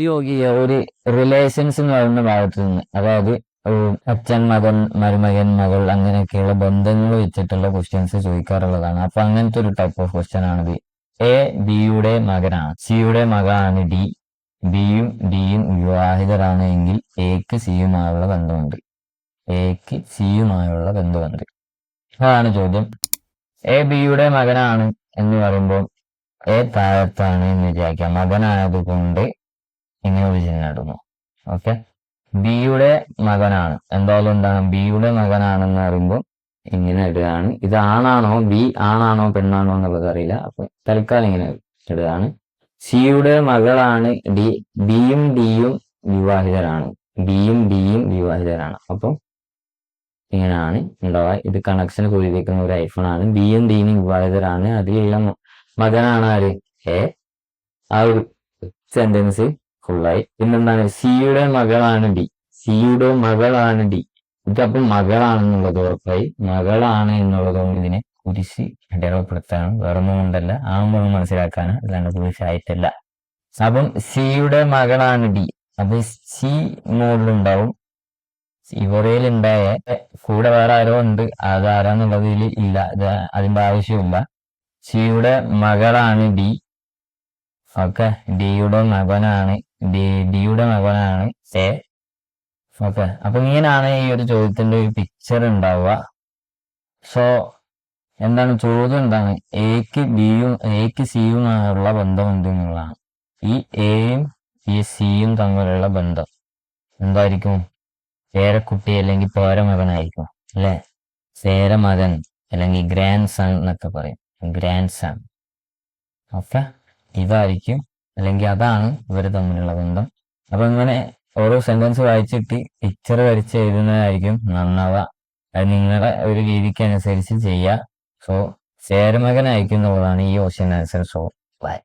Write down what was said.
നോക്കിയ ഒരു റിലേഷൻസ് എന്ന് പറയുന്ന ഭാഗത്ത് നിന്ന്, അതായത് അച്ഛൻ മകൻ മരുമകൻ മകൾ അങ്ങനെയൊക്കെയുള്ള ബന്ധങ്ങൾ വെച്ചിട്ടുള്ള ക്വസ്റ്റ്യൻസ് ചോദിക്കാറുള്ളതാണ്. അപ്പൊ അങ്ങനത്തെ ഒരു ടൈപ്പ് ഓഫ് ക്വസ്റ്റ്യൻ ആണിത്. എ ബിയുടെ മകനാണ്, സിയുടെ മകളാണ് ഡി, ബിയും ഡിയും വിവാഹിതരാണ് എങ്കിൽ എക്ക് സിയുമായുള്ള ബന്ധമുണ്ട്. എക്ക് സിയുമായുള്ള ബന്ധമുണ്ട്. അതാണ് ചോദ്യം. എ ബിയുടെ മകനാണ് എന്ന് പറയുമ്പോൾ എ താഴത്താണ് എന്ന് വിചാരിക്കാം. മകനായതുകൊണ്ട് ഇങ്ങനെ ഒരു ചിഹ്നം ഇടുന്നു. ഓക്കെ. ബിയുടെ മകനാണ്, എന്തായാലും എന്താണ് ബിയുടെ മകനാണെന്ന് പറയുമ്പോൾ ഇങ്ങനെ ഇടുകയാണ്. ഇത് ആണാണോ ബി ആണാണോ പെണ്ണാണോ എന്നുള്ളത് അറിയില്ല, അപ്പൊ തൽക്കാലം ഇങ്ങനെ ഇടുകയാണ്. സിയുടെ മകളാണ് ഡി, ബിയും ഡിയും വിവാഹിതരാണ്, ബിയും ഡിയും വിവാഹിതരാണ്. അപ്പം ഇങ്ങനെയാണ് ഉണ്ടാവുക. ഇത് കണക്ഷൻ കുറിയിരിക്കുന്ന ഒരു ഐഫോണാണ്. ബിയും ഡിയും വിവാഹിതരാണ്, അതിലുള്ള മകനാണ് ആര് എ. ആ ഒരു സെന്റൻസ് ഫുള്ളായി. പിന്നെന്താണ് സിയുടെ മകളാണ് ഡി, സിയുടെ മകളാണ് ഡി. ഇതപ്പം മകളാണെന്നുള്ളത് ഉറപ്പായി. മകളാണ് എന്നുള്ളതുകൊണ്ട് ഇതിനെ കുരിശ് അടയാളപ്പെടുത്താണ്, വേറൊന്നും കൊണ്ടല്ല, ആകുമ്പോൾ മനസ്സിലാക്കാണ്, അല്ലാണ്ട് കുരിശായിട്ടല്ല. അപ്പം സിയുടെ മകളാണ് ഡി. അപ്പൊ സി മോഡിലുണ്ടാവും. ഇവരയിലുണ്ടായ കൂടെ വേറെ ആരോ ഉണ്ട്, അത് ആരാന്നുള്ളതിൽ ഇല്ല, അതിന്റെ ആവശ്യമില്ല. സിയുടെ മകളാണ് ഡി. ഓക്കെ. ഡിയുടെ മകനാണ് ഡിയുടെ മകനാണ് എ. ഓക്കെ. അപ്പൊ ഇങ്ങനെയാണ് ഈ ഒരു ചോദ്യത്തിന്റെ ഒരു പിക്ചർ ഉണ്ടാവുക. സോ എന്താണ് ചോദ്യം, എന്താണ് എക്ക് സിയുമായുള്ള ബന്ധം എന്തെന്നുള്ളതാണ്. ഈ എയും ഈ സിയും തമ്മിലുള്ള ബന്ധം എന്തായിരിക്കും? പേരക്കുട്ടി അല്ലെങ്കിൽ പേരമകനായിരിക്കും, അല്ലെ? പേരമകൻ അല്ലെങ്കിൽ ഗ്രാൻഡ് സൺ എന്നൊക്കെ പറയും, ഗ്രാൻഡ് സൺ. ഓക്കെ. ഇതായിരിക്കും, അല്ലെങ്കിൽ അതാണ് ഇവർ തമ്മിലുള്ള ബന്ധം. അപ്പൊ ഇങ്ങനെ ഓരോ സെന്റൻസ് വായിച്ചിട്ട് പിക്ചർ വരച്ച് എഴുതുന്നതായിരിക്കും നന്നാവുക. അത് നിങ്ങളുടെ ഒരു രീതിക്ക് അനുസരിച്ച് ചെയ്യുക. സോ ചേരമകനായിരിക്കും എന്നുള്ളതാണ് ഈ ക്വസ്റ്റ്യൻ ആൻസർ. So by.